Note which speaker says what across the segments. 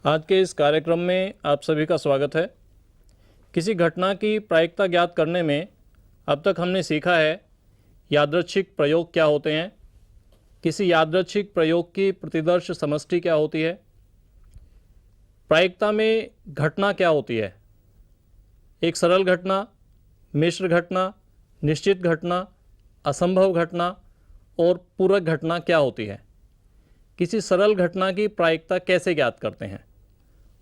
Speaker 1: आज के इस कार्यक्रम में आप सभी का स्वागत है। किसी घटना की प्रायिकता ज्ञात करने में अब तक हमने सीखा है यादृच्छिक प्रयोग क्या होते हैं, किसी यादृच्छिक प्रयोग की प्रतिदर्श समष्टि क्या होती है, प्रायिकता में घटना क्या होती है, एक सरल घटना, मिश्र घटना, निश्चित घटना, असंभव घटना और पूरक घटना क्या होती है। किसी सरल घटना की प्रायिकता कैसे ज्ञात करते हैं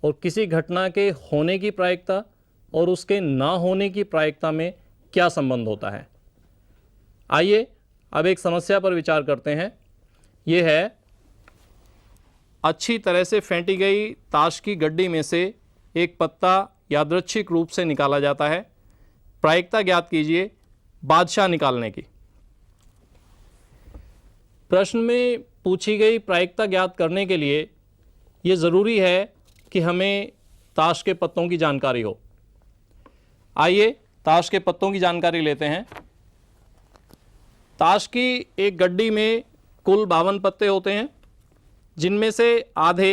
Speaker 1: और किसी घटना के होने की प्रायिकता और उसके ना होने की प्रायिकता में क्या संबंध होता है। आइए अब एक समस्या पर विचार करते हैं। ये है, अच्छी तरह से फेंटी गई ताश की गड्डी में से एक पत्ता यादृच्छिक रूप से निकाला जाता है। प्रायिकता ज्ञात कीजिए बादशाह निकालने की। प्रश्न में पूछी गई प्रायिकता ज्ञात करने के लिए ये ज़रूरी है कि हमें ताश के पत्तों की जानकारी हो। आइए ताश के पत्तों की जानकारी लेते हैं। ताश की एक गड्डी में कुल 52 पत्ते होते हैं, जिनमें से आधे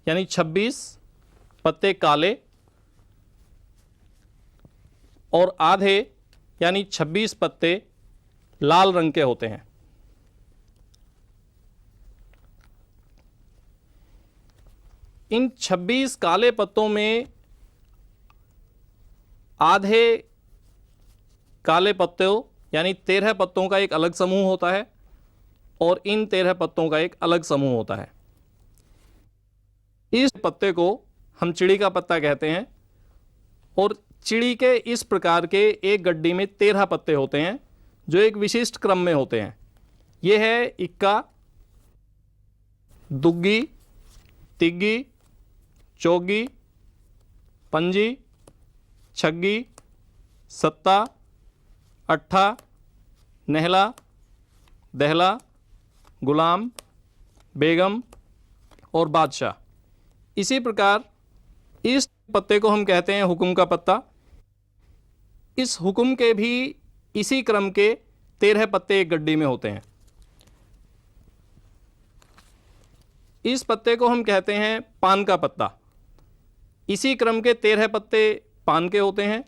Speaker 1: यानी 26 पत्ते काले और आधे यानी 26 पत्ते लाल रंग के होते हैं। इन 26 काले पत्तों में आधे काले पत्तों यानी 13 पत्तों का एक अलग समूह होता है और इन 13 पत्तों का एक अलग समूह होता है। इस पत्ते को हम चिड़ी का पत्ता कहते हैं और चिड़ी के इस प्रकार के एक गड्डी में 13 पत्ते होते हैं जो एक विशिष्ट क्रम में होते हैं। ये है इक्का, दुग्गी, तिग्गी, चौगी, पंजी, छग्गी, सत्ता, अट्ठा, नहला, दहला, गुलाम, बेगम और बादशाह। इसी प्रकार इस पत्ते को हम कहते हैं हुक्म का पत्ता। इस हुक्म के भी इसी क्रम के 13 पत्ते एक गड्डी में होते हैं। इस पत्ते को हम कहते हैं पान का पत्ता। इसी क्रम के 13 पत्ते पान के होते हैं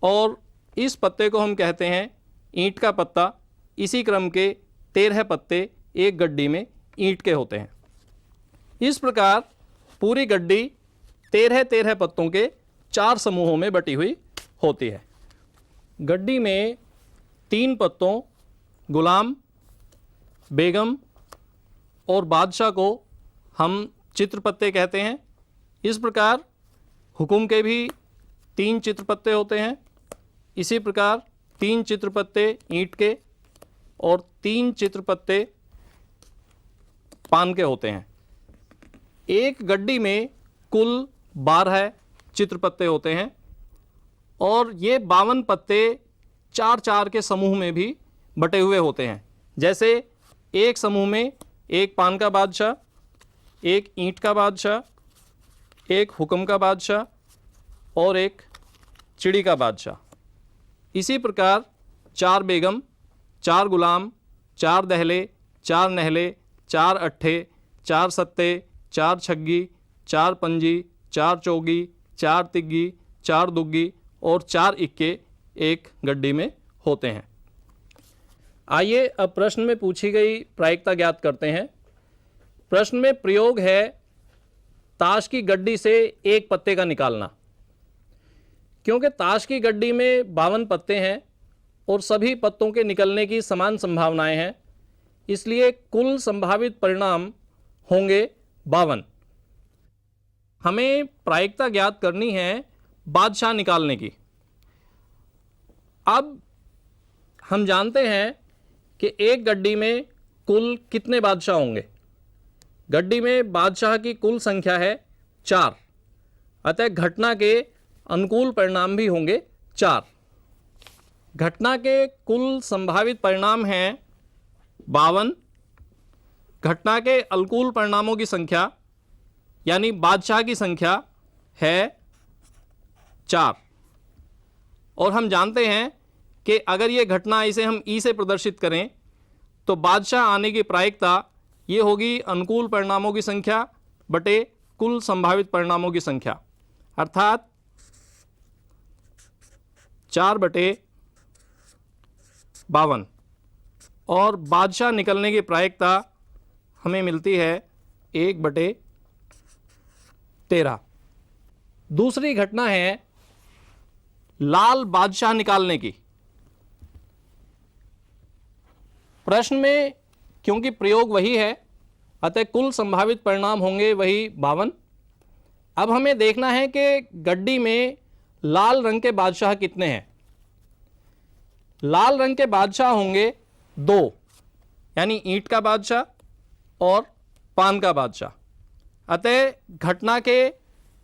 Speaker 1: और इस पत्ते को हम कहते हैं ईंट का पत्ता। इसी क्रम के 13 पत्ते एक गड्डी में ईंट के होते हैं। इस प्रकार पूरी गड्डी 13 पत्तों के 4 समूहों में बटी हुई होती है। गड्डी में 3 पत्तों गुलाम, बेगम और बादशाह को हम चित्र पत्ते कहते हैं। इस प्रकार हुक्म के भी 3 चित्र पत्ते होते हैं। इसी प्रकार 3 चित्र पत्ते ईंट के और 3 चित्र पत्ते पान के होते हैं। एक गड्डी में कुल 12 चित्र पत्ते होते हैं और ये 52 पत्ते 4-4 के समूह में भी बटे हुए होते हैं। जैसे एक समूह में एक पान का बादशाह, एक ईंट का बादशाह, एक हुक्म का बादशाह और एक चिड़ी का बादशाह। इसी प्रकार 4 बेगम, 4 गुलाम, 4 दहले, 4 नहले, 4 अट्ठे, 4 सत्ते, 4 छग्गी, 4 पंजी, 4 चौगी, 4 तिग्गी, 4 दुग्गी और 4 इक्के एक गड्डी में होते हैं। आइए अब प्रश्न में पूछी गई प्रायिकता ज्ञात करते हैं। प्रश्न में प्रयोग है ताश की गड्डी से एक पत्ते का निकालना। क्योंकि ताश की गड्डी में 52 पत्ते हैं और सभी पत्तों के निकलने की समान संभावनाएं हैं, इसलिए कुल संभावित परिणाम होंगे 52। हमें प्रायिकता ज्ञात करनी है बादशाह निकालने की। अब हम जानते हैं कि एक गड्डी में कुल कितने बादशाह होंगे। गड्डी में बादशाह की कुल संख्या है 4, अतः घटना के अनुकूल परिणाम भी होंगे 4। घटना के कुल संभावित परिणाम हैं 52। घटना के अनुकूल परिणामों की संख्या यानी बादशाह की संख्या है 4 और हम जानते हैं कि अगर ये घटना इसे हम ई से प्रदर्शित करें तो बादशाह आने की प्रायिकता ये होगी अनुकूल परिणामों की संख्या बटे कुल संभावित परिणामों की संख्या, अर्थात 4/52 और बादशाह निकलने की प्रायिकता हमें मिलती है 1/13। दूसरी घटना है लाल बादशाह निकालने की। प्रश्न में क्योंकि प्रयोग वही है अतः कुल संभावित परिणाम होंगे वही 52। अब हमें देखना है कि गड्डी में लाल रंग के बादशाह कितने हैं। लाल रंग के बादशाह होंगे 2, यानी ईंट का बादशाह और पान का बादशाह, अतः घटना के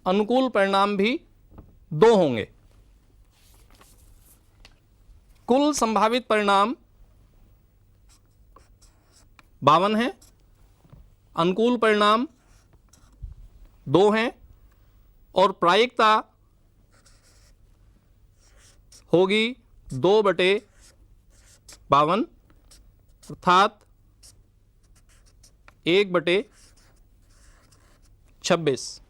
Speaker 1: अनुकूल परिणाम भी 2 होंगे। कुल संभावित परिणाम 52 हैं, अनुकूल परिणाम 2 हैं और प्रायिकता होगी 2/52 अर्थात 1/26।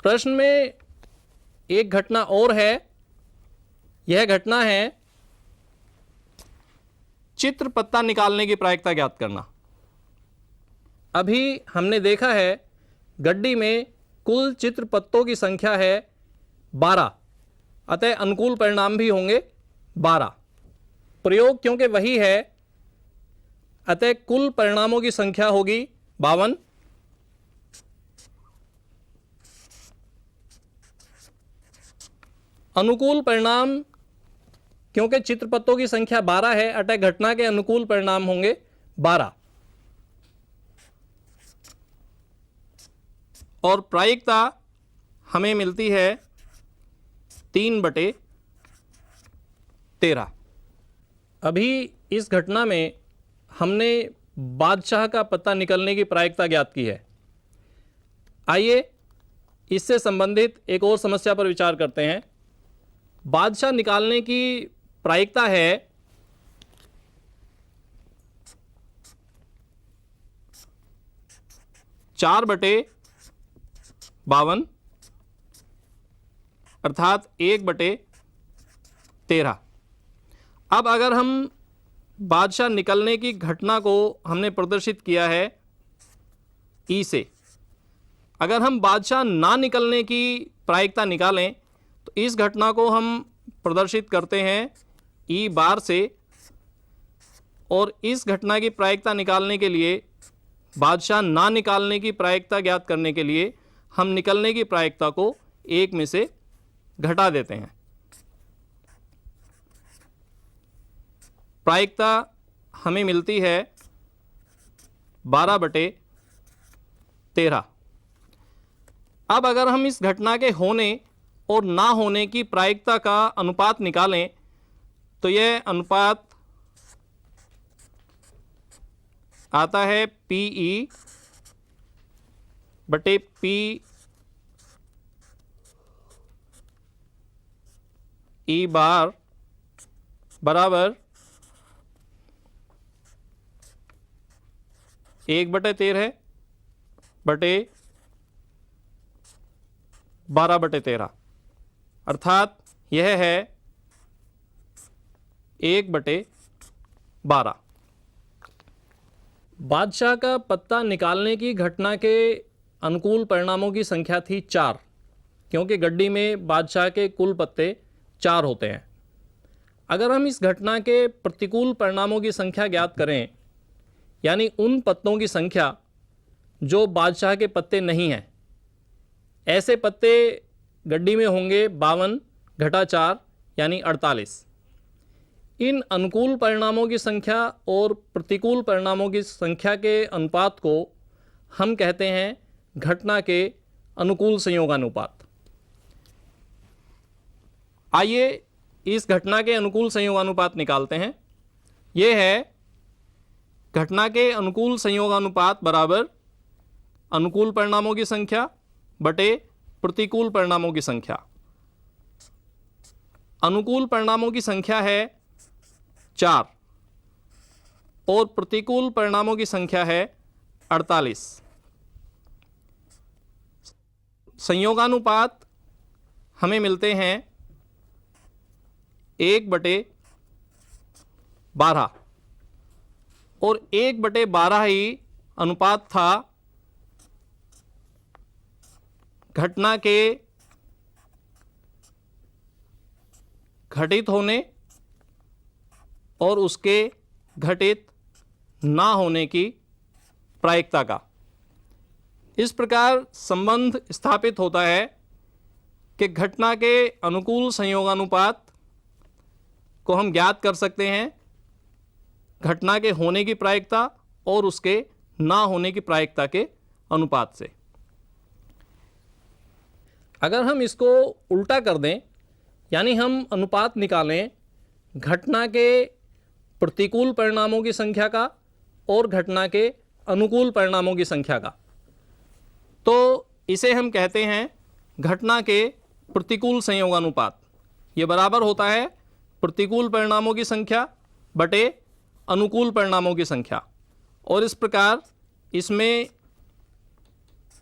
Speaker 1: प्रश्न में एक घटना और है, यह घटना है चित्र पत्ता निकालने की प्रायिकता ज्ञात करना। अभी हमने देखा है गड्डी में कुल चित्र पत्तों की संख्या है 12, अतः अनुकूल परिणाम भी होंगे 12। प्रयोग क्योंकि वही है अतः कुल परिणामों की संख्या होगी 52। अनुकूल परिणाम क्योंकि चित्रपत्तों की संख्या 12 है अतः घटना के अनुकूल परिणाम होंगे 12 और प्रायिकता हमें मिलती है 3/13। अभी इस घटना में हमने बादशाह का पत्ता निकलने की प्रायिकता ज्ञात की है। आइए इससे संबंधित एक और समस्या पर विचार करते हैं। बादशाह निकालने की प्रायिकता है 4/52 अर्थात 1/13। अब अगर हम बादशाह निकलने की घटना को हमने प्रदर्शित किया है ई से, अगर हम बादशाह ना निकलने की प्रायिकता निकालें तो इस घटना को हम प्रदर्शित करते हैं ई बार से, और इस घटना की प्रायिकता निकालने के लिए बादशाह ना निकालने की प्रायिकता ज्ञात करने के लिए हम निकलने की प्रायिकता को 1 में से घटा देते हैं। प्रायिकता हमें मिलती है 12/13। अब अगर हम इस घटना के होने और ना होने की प्रायिकता का अनुपात निकालें तो यह अनुपात आता है PE/P ई बार बराबर 1/13 बटे 12/13 अर्थात यह है 1/12। बादशाह का पत्ता निकालने की घटना के अनुकूल परिणामों की संख्या थी 4, क्योंकि गड्डी में बादशाह के कुल पत्ते 4 होते हैं। अगर हम इस घटना के प्रतिकूल परिणामों की संख्या ज्ञात करें, यानी उन पत्तों की संख्या जो बादशाह के पत्ते नहीं हैं, ऐसे पत्ते गड्डी में होंगे 52 घटा 4 यानी 48। इन अनुकूल परिणामों की संख्या और प्रतिकूल परिणामों की संख्या के अनुपात को हम कहते हैं घटना के अनुकूल संयोगानुपात। आइए इस घटना के अनुकूल संयोगानुपात निकालते हैं। यह है घटना के अनुकूल संयोगानुपात बराबर अनुकूल परिणामों की संख्या बटे प्रतिकूल परिणामों की संख्या। अनुकूल परिणामों की संख्या है 4 और प्रतिकूल परिणामों की संख्या है 48। संयोगानुपात हमें मिलते हैं 1/12 और 1/12 ही अनुपात था घटना के घटित होने और उसके घटित ना होने की प्रायिकता का। इस प्रकार संबंध स्थापित होता है कि घटना के अनुकूल संयोगानुपात को हम ज्ञात कर सकते हैं घटना के होने की प्रायिकता और उसके ना होने की प्रायिकता के अनुपात से। अगर हम इसको उल्टा कर दें, यानी हम अनुपात निकालें घटना के प्रतिकूल परिणामों की संख्या का और घटना के अनुकूल परिणामों की संख्या का, तो इसे हम कहते हैं घटना के प्रतिकूल संयोगानुपात। ये बराबर होता है प्रतिकूल परिणामों की संख्या बटे अनुकूल परिणामों की संख्या। और इस प्रकार इसमें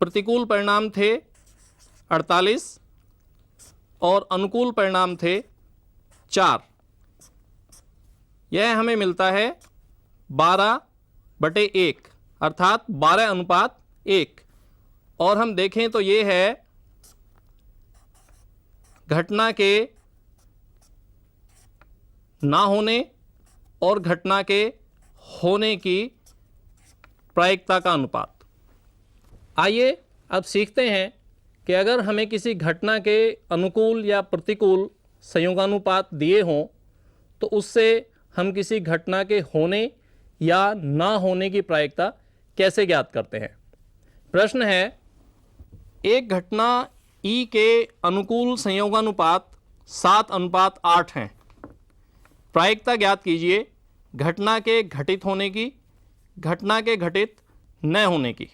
Speaker 1: प्रतिकूल परिणाम थे 48 और अनुकूल परिणाम थे 4। यह हमें मिलता है 12/1 अर्थात 12:1। और हम देखें तो ये है घटना के ना होने और घटना के होने की प्रायिकता का अनुपात। आइए अब सीखते हैं कि अगर हमें किसी घटना के अनुकूल या प्रतिकूल संयोगानुपात दिए हों तो उससे हम किसी घटना के होने या ना होने की प्रायिकता कैसे ज्ञात करते हैं। प्रश्न है, एक घटना E के अनुकूल संयोगानुपात 7:8 हैं। प्रायिकता ज्ञात कीजिए घटना के घटित होने की, घटना के घटित न होने की।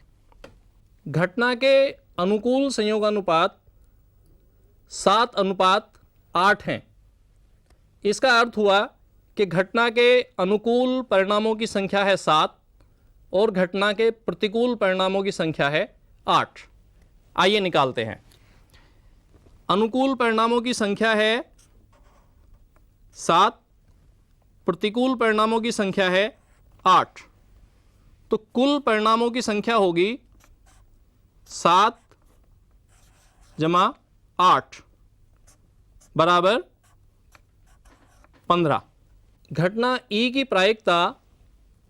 Speaker 1: घटना के अनुकूल संयोगानुपात 7:8 हैं। इसका अर्थ हुआ कि घटना के अनुकूल परिणामों की संख्या है 7 और घटना के प्रतिकूल परिणामों की संख्या है 8। आइए निकालते हैं। अनुकूल परिणामों की संख्या है 7, प्रतिकूल परिणामों की संख्या है 8, तो कुल परिणामों की संख्या होगी 7 + 8 बराबर 15। घटना E की प्रायिकता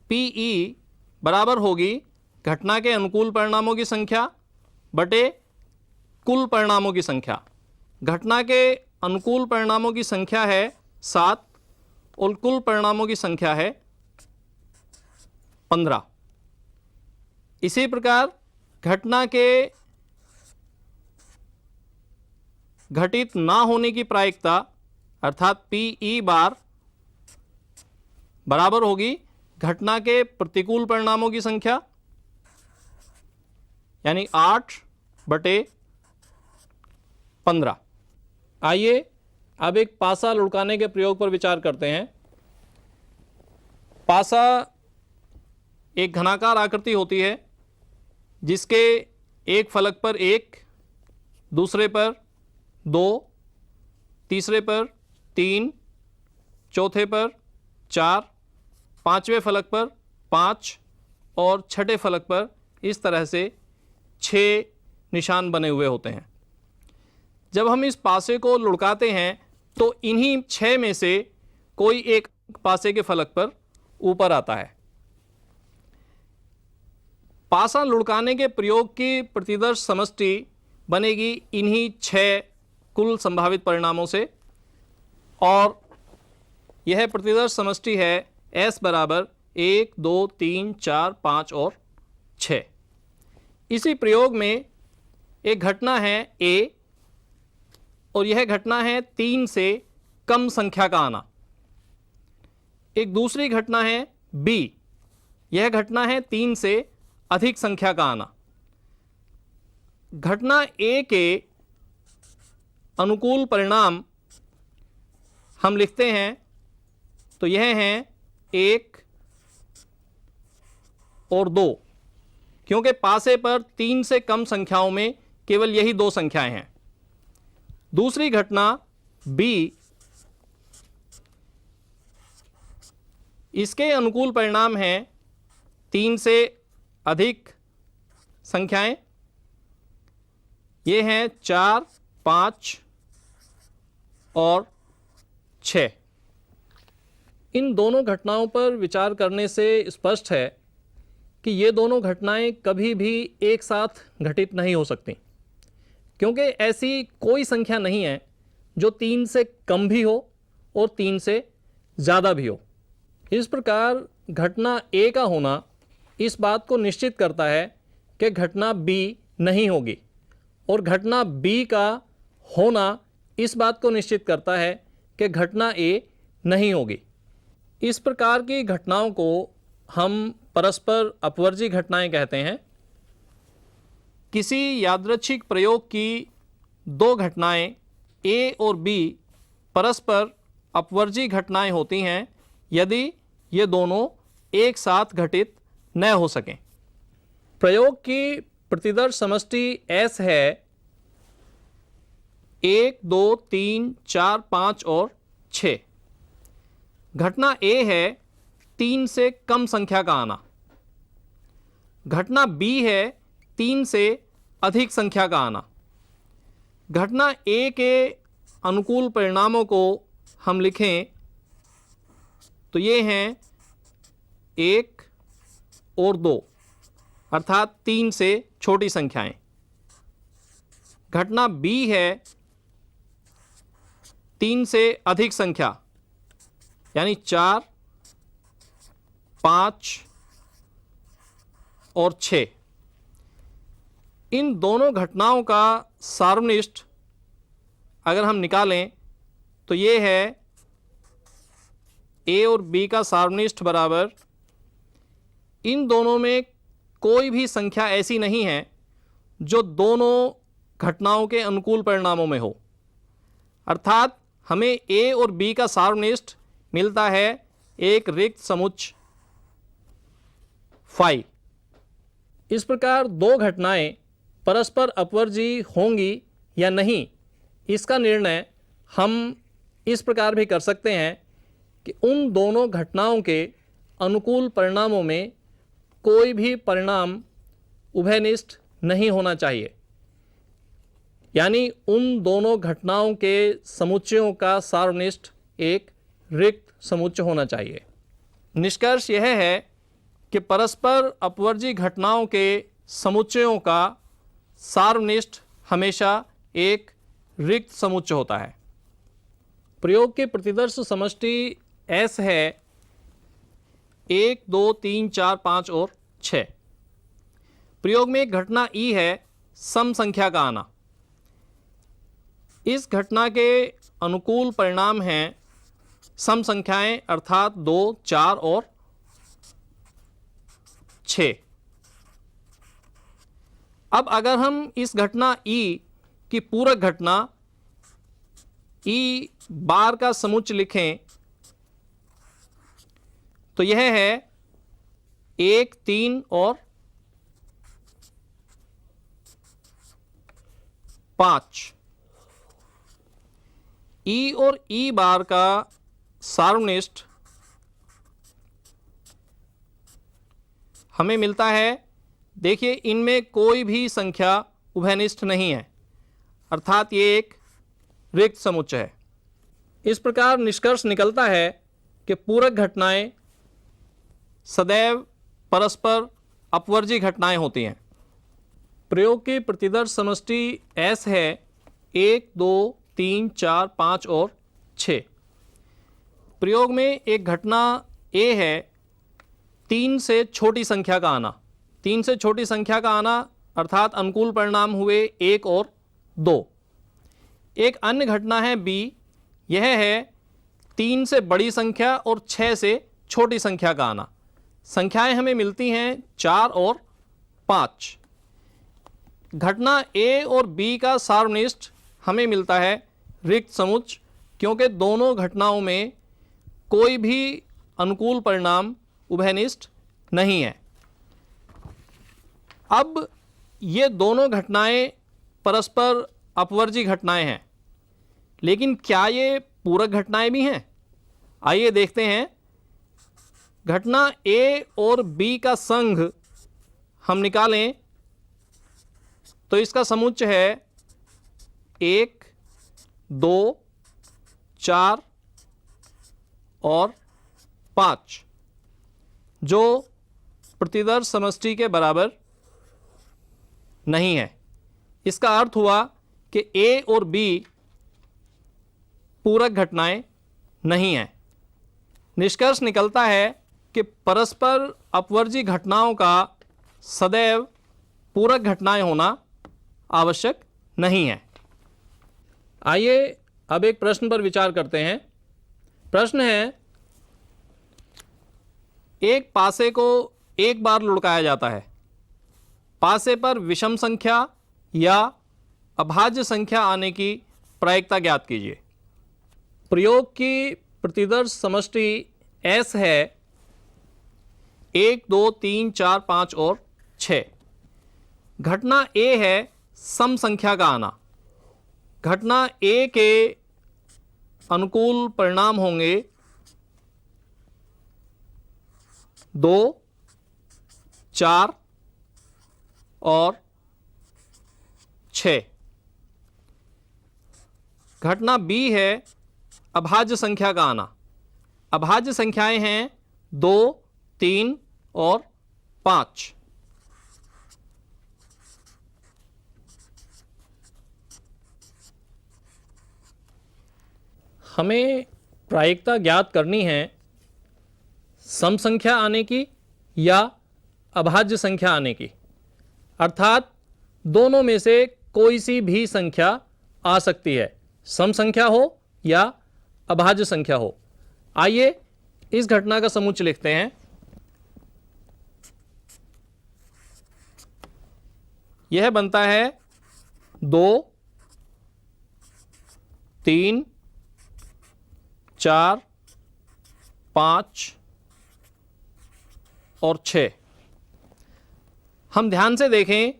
Speaker 1: PE बराबर होगी घटना के अनुकूल परिणामों की संख्या बटे कुल परिणामों की संख्या। घटना के अनुकूल परिणामों की संख्या है 7 और कुल परिणामों की संख्या है 15। इसी प्रकार घटना के घटित ना होने की प्रायिकता अर्थात PE बार बराबर होगी घटना के प्रतिकूल परिणामों की संख्या यानी 8/15। आइए अब एक पासा लुढ़काने के प्रयोग पर विचार करते हैं। पासा एक घनाकार आकृति होती है जिसके एक फलक पर 1, दूसरे पर 2, तीसरे पर 3, चौथे पर 4, पांचवें फलक पर 5 और छठे फलक पर इस तरह से 6 निशान बने हुए होते हैं। जब हम इस पासे को लुढ़काते हैं तो इन्हीं 6 में से कोई एक पासे के फलक पर ऊपर आता है। पासा लुढ़काने के प्रयोग की प्रतिदर्श समष्टि बनेगी इन्हीं 6 कुल संभावित परिणामों से और यह प्रतिदर्श समष्टि है S बराबर 1, 2, 3, 4, 5 और 6। इसी प्रयोग में एक घटना है A और यह घटना है 3 से कम संख्या का आना। एक दूसरी घटना है B, यह घटना है 3 से अधिक संख्या का आना। घटना A के अनुकूल परिणाम हम लिखते हैं तो यह हैं 1 और 2। क्योंकि पासे पर 3 से कम संख्याओं में केवल यही 2 संख्याएं हैं। दूसरी घटना B, इसके अनुकूल परिणाम हैं 3 से अधिक संख्याएं, ये हैं 4, 5 और 6। इन दोनों घटनाओं पर विचार करने से स्पष्ट है कि ये दोनों घटनाएं कभी भी एक साथ घटित नहीं हो सकती, क्योंकि ऐसी कोई संख्या नहीं है जो 3 से कम भी हो और 3 से ज़्यादा भी हो। इस प्रकार घटना A का होना इस बात को निश्चित करता है कि घटना B नहीं होगी, और घटना B का होना इस बात को निश्चित करता है कि घटना A नहीं होगी। इस प्रकार की घटनाओं को हम परस्पर अपवर्जी घटनाएं कहते हैं। किसी यादृच्छिक प्रयोग की 2 घटनाएं A और B परस्पर अपवर्जी घटनाएं होती हैं यदि ये दोनों एक साथ घटित न हो सकें। प्रयोग की प्रतिदर्श समष्टि S है 1, 2, 3, 4, 5 और 6। घटना A है 3 से कम संख्या का आना। घटना B है 3 से अधिक संख्या का आना। घटना A के अनुकूल परिणामों को हम लिखें तो ये हैं 1 और 2, अर्थात 3 से छोटी संख्याएं। घटना B है 3 से अधिक संख्या, यानी 4, 5 और 6। इन दोनों घटनाओं का सार्वनिष्ठ अगर हम निकालें तो ये है A और B का सार्वनिष्ठ बराबर, इन दोनों में कोई भी संख्या ऐसी नहीं है जो दोनों घटनाओं के अनुकूल परिणामों में हो, अर्थात हमें A और B का सार्वनिष्ठ मिलता है एक रिक्त समुच्चय फाई। इस प्रकार 2 घटनाएं परस्पर अपवर्जी होंगी या नहीं, इसका निर्णय हम इस प्रकार भी कर सकते हैं कि उन दोनों घटनाओं के अनुकूल परिणामों में कोई भी परिणाम उभयनिष्ठ नहीं होना चाहिए, यानी उन दोनों घटनाओं के समुच्चयों का सार्वनिष्ठ एक रिक्त समुच्चय होना चाहिए। निष्कर्ष यह है कि परस्पर अपवर्जी घटनाओं के समुच्चयों का सार्वनिष्ठ हमेशा एक रिक्त समुच्चय होता है। प्रयोग की प्रतिदर्श समष्टि S है 1, 2, 3, 4, 5 और 6। प्रयोग में एक घटना E है सम संख्या का आना। इस घटना के अनुकूल परिणाम हैं सम संख्याएं, अर्थात 2, 4 और 6। अब अगर हम इस घटना E की पूरक घटना E बार का समुच्चय लिखें तो यह है 1, 3 और 5। E और E बार का सार्वनिष्ठ हमें मिलता है, देखिए इनमें कोई भी संख्या उभयनिष्ठ नहीं है, अर्थात ये एक रिक्त समुच्चय है। इस प्रकार निष्कर्ष निकलता है कि पूरक घटनाएं सदैव परस्पर अपवर्जी घटनाएं होती हैं। प्रयोग की प्रतिदर्श समष्टि S है 1, 2, 3, 4, 5 और 6। प्रयोग में एक घटना A है 3 से छोटी संख्या का आना। 3 से छोटी संख्या का आना अर्थात अनुकूल परिणाम हुए 1 और 2। एक अन्य घटना है B, यह है 3 से बड़ी संख्या और 6 से छोटी संख्या का आना। संख्याएं हमें मिलती हैं 4 और 5। घटना A और B का सार्वनिष्ठ हमें मिलता है रिक्त समुच्चय, क्योंकि दोनों घटनाओं में कोई भी अनुकूल परिणाम उभयनिष्ठ नहीं है। अब ये दोनों घटनाएं परस्पर अपवर्जी घटनाएं हैं, लेकिन क्या ये पूरक घटनाएं भी हैं? आइए देखते हैं। घटना ए और बी का संघ हम निकालें तो इसका समुच्चय है 1, 2, 4 और 5, जो प्रतिदर्श समष्टि के बराबर नहीं है। इसका अर्थ हुआ कि ए और बी पूरक घटनाएं नहीं हैं। निष्कर्ष निकलता है कि परस्पर अपवर्जी घटनाओं का सदैव पूरक घटनाएं होना आवश्यक नहीं है। आइए अब एक प्रश्न पर विचार करते हैं। प्रश्न है, एक पासे को एक बार लुढ़काया जाता है। पासे पर विषम संख्या या अभाज्य संख्या आने की प्रायिकता ज्ञात कीजिए। प्रयोग की प्रतिदर्श समष्टि S है 1, 2, 3, 4, 5 और 6। घटना A है सम संख्या का आना। घटना A के अनुकूल परिणाम होंगे 2, 4 और 6। घटना B है अभाज्य संख्या का आना। अभाज्य संख्याएं हैं 2, 3 और 5। हमें प्रायिकता ज्ञात करनी है सम संख्या आने की या अभाज्य संख्या आने की, अर्थात दोनों में से कोई सी भी संख्या आ सकती है, सम संख्या हो या अभाज्य संख्या हो। आइए इस घटना का समुच्चय लिखते हैं। यह बनता है 2, 3, 4, 5 और 6। हम ध्यान से देखें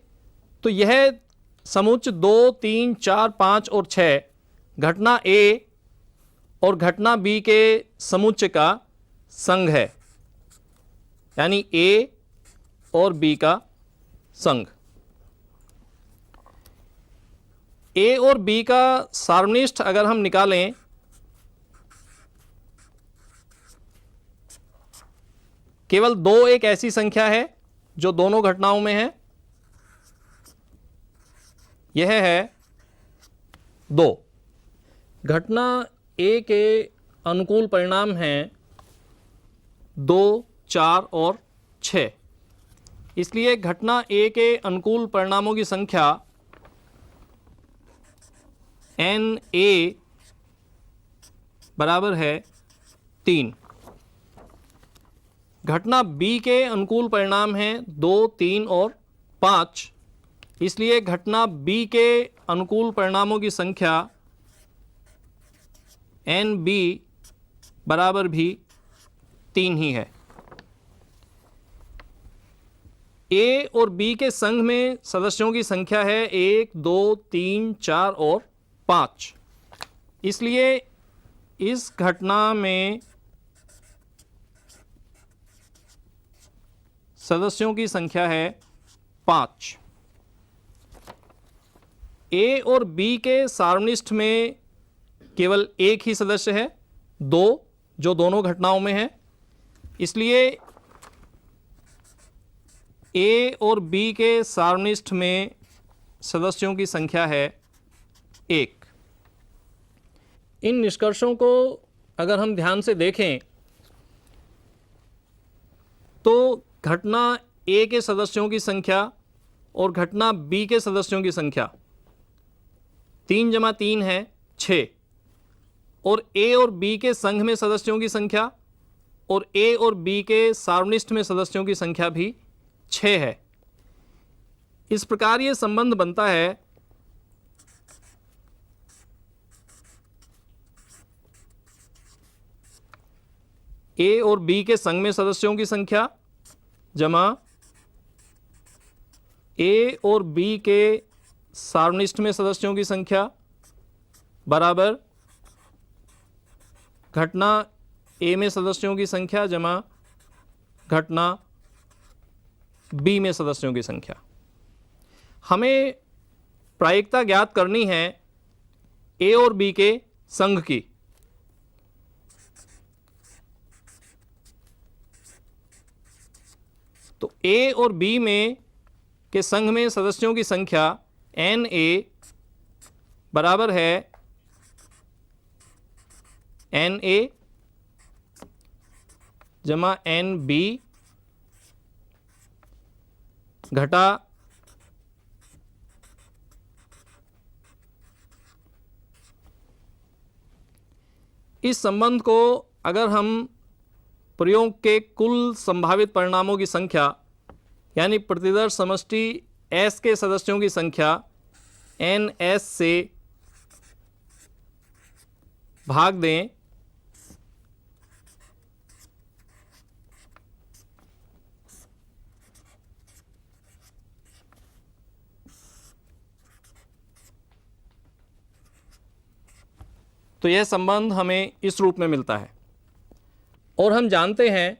Speaker 1: तो यह समुच्चय 2, 3, 4, 5 और 6 घटना A और घटना B के समुच्चय का संघ है, यानी A और B का संघ। A और B का सार्वनिष्ठ अगर हम निकालें केवल 2 एक ऐसी संख्या है जो दोनों घटनाओं में है, यह है 2। घटना A के अनुकूल परिणाम हैं 2, 4 और 6। इसलिए घटना A के अनुकूल परिणामों की संख्या NA बराबर है 3। घटना B के अनुकूल परिणाम हैं 2, 3 और 5। इसलिए घटना B के अनुकूल परिणामों की संख्या NB बराबर भी 3 ही है। A और B के संघ में सदस्यों की संख्या है 1, 2, 3, 4 और 5। इसलिए इस घटना में सदस्यों की संख्या है 5। A और B के सार्वनिष्ठ में केवल एक ही सदस्य है 2, जो दोनों घटनाओं में है। इसलिए A और B के सार्वनिष्ठ में सदस्यों की संख्या है 1। इन निष्कर्षों को अगर हम ध्यान से देखें तो घटना A के सदस्यों की संख्या और घटना B के सदस्यों की संख्या 3 जमा 3 है 6, और A और B के संघ में सदस्यों की संख्या और A और B के सार्वनिष्ठ में सदस्यों की संख्या भी 6 है। इस प्रकार ये संबंध बनता है A और B के संघ में सदस्यों की संख्या जमा ए और बी के सार्वनिष्ठ में सदस्यों की संख्या बराबर घटना ए में सदस्यों की संख्या जमा घटना बी में सदस्यों की संख्या। हमें प्रायिकता ज्ञात करनी है ए और बी के संघ की। तो ए और बी में के संघ में सदस्यों की संख्या एन ए बराबर है एन ए जमा एन बी घटा इस संबंध को अगर हम प्रयोग के कुल संभावित परिणामों की संख्या यानी प्रतिदर्श समष्टि S के सदस्यों की संख्या एन एस से भाग दें तो यह संबंध हमें इस रूप में मिलता है। और हम जानते हैं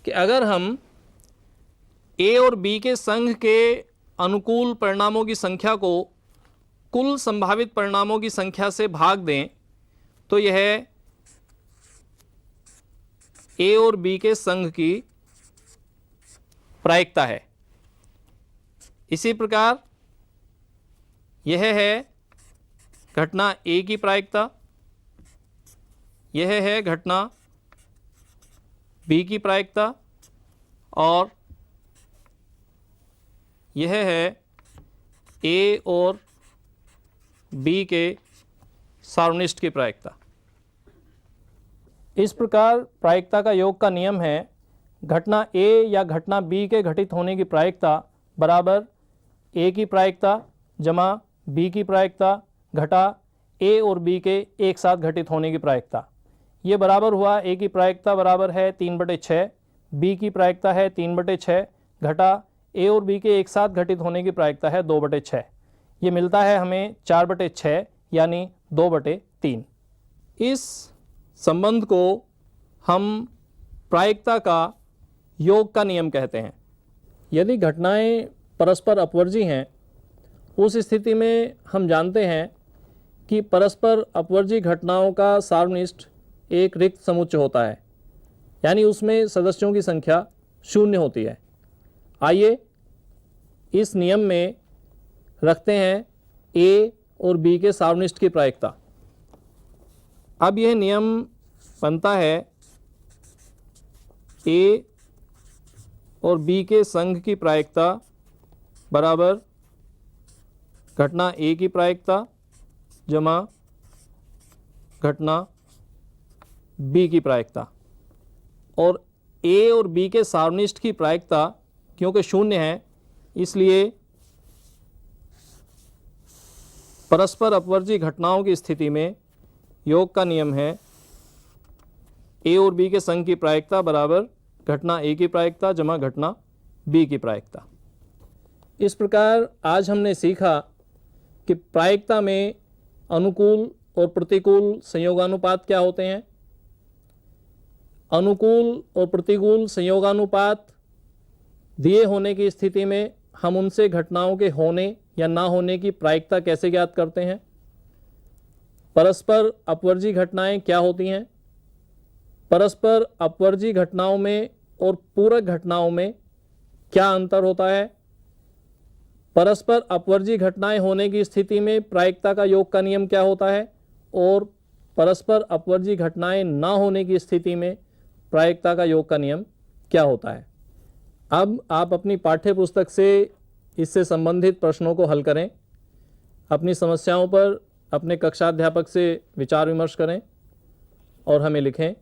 Speaker 1: कि अगर हम ए और बी के संघ के अनुकूल परिणामों की संख्या को कुल संभावित परिणामों की संख्या से भाग दें तो यह ए और बी के संघ की प्रायिकता है। इसी प्रकार यह है घटना ए की प्रायिकता, यह है घटना बी की प्रायिकता और यह है ए और बी के सार्वनिष्ठ की प्रायिकता। इस प्रकार प्रायिकता का योग का नियम है घटना ए या घटना बी के घटित होने की प्रायिकता बराबर ए की प्रायिकता जमा बी की प्रायिकता घटा ए और बी के एक साथ घटित होने की प्रायिकता। ये बराबर हुआ ए की प्रायिकता बराबर है 3/6, बी की प्रायिकता है 3/6 घटा ए और बी के एक साथ घटित होने की प्रायिकता है 2/6। ये मिलता है हमें 4/6 यानी 2/3। इस संबंध को हम प्रायिकता का योग का नियम कहते हैं। यदि घटनाएं परस्पर अपवर्जी हैं उस स्थिति में हम जानते हैं कि परस्पर अपवर्जी घटनाओं का सार्वनिष्ठ एक रिक्त समुच्चय होता है यानी उसमें सदस्यों की संख्या 0 होती है। आइए इस नियम में रखते हैं ए और बी के सार्वनिष्ठ की प्रायिकता। अब यह नियम बनता है ए और बी के संघ की प्रायिकता बराबर घटना ए की प्रायिकता जमा घटना बी की प्रायिकता। और ए और बी के सार्वनिष्ठ की प्रायिकता क्योंकि 0 है इसलिए परस्पर अपवर्जी घटनाओं की स्थिति में योग का नियम है ए और बी के संघ की प्रायिकता बराबर घटना ए की प्रायिकता जमा घटना बी की प्रायिकता। इस प्रकार आज हमने सीखा कि प्रायिकता में अनुकूल और प्रतिकूल संयोगानुपात क्या होते हैं। अनुकूल और प्रतिकूल संयोगानुपात दिए होने की स्थिति में हम उनसे घटनाओं के होने या ना होने की प्रायिकता कैसे ज्ञात करते हैं। परस्पर अपवर्जी घटनाएं क्या होती हैं, परस्पर अपवर्जी घटनाओं में और पूरक घटनाओं में क्या अंतर होता है, परस्पर अपवर्जी घटनाएं होने की स्थिति में प्रायिकता का योग का नियम क्या होता है और परस्पर अपवर्जी घटनाएं ना होने की स्थिति में प्रायिकता का योग का नियम क्या होता है। अब आप अपनी पाठ्य पुस्तक से इससे संबंधित प्रश्नों को हल करें, अपनी समस्याओं पर अपने कक्षाध्यापक से विचार विमर्श करें और हमें लिखें।